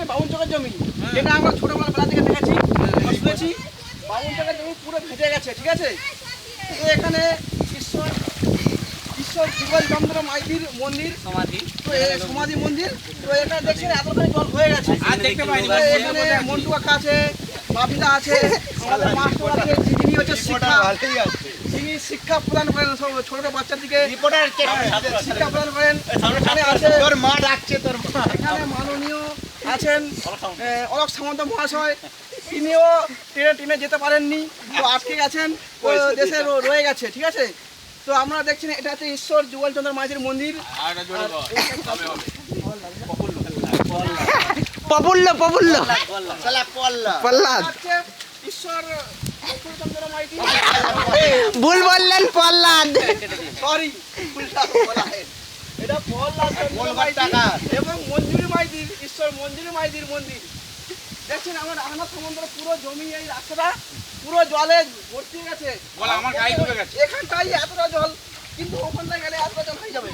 বাউন চকের জমি, যেটা আমরা ছোটবেলা বেলা থেকে দেখেছি শুনেছি। বাউন চকের জমি পুরো ভেজে গেছে, ঠিক আছে। তো এখানে ঈশ্বর যুগলচন্দ্র মাইতির মন্দির, সমাধি মন্দির। তো এখানে দেখছেন এতখানি জল হয়ে গেছে। এখানে মন্টু কাকা আছে, বাপিদা আছে, আমাদের মাস্টার আছে, যিনি হচ্ছে যিনি শিক্ষা প্রদান করেন সব ছোট ছোট বাচ্চাদেরকে শিক্ষা প্রদান করেন। এখানে আছে এখানে মাননীয় আছেন অলোক সামন্ত মহাশয়, তিনিও ট্রেনে যেতে পারেননি, তো আটকে গেছেন, দেশে রয়ে গেছে, ঠিক আছে। তো আমরা দেখছেন এটা হচ্ছে ঈশ্বর যুগলচন্দ্র মাইতির মন্দির। ঈশ্বর ভুল বললেন প্রহ্লাদ, সরি এটা প্রহ্লাদ এবং মঞ্জুরি মাইতির ঈশ্বর মঞ্জুরি মাইতির মন্দির। দেখছেন আমার রান্না সমুদ্র পুরো জমি, এই রাস্তাটা পুরো জলে ভর্তি গেছে, এখানটাই এতটা জল, কিন্তু ওখানটায় গেলে এতটা জল হয়ে যাবে।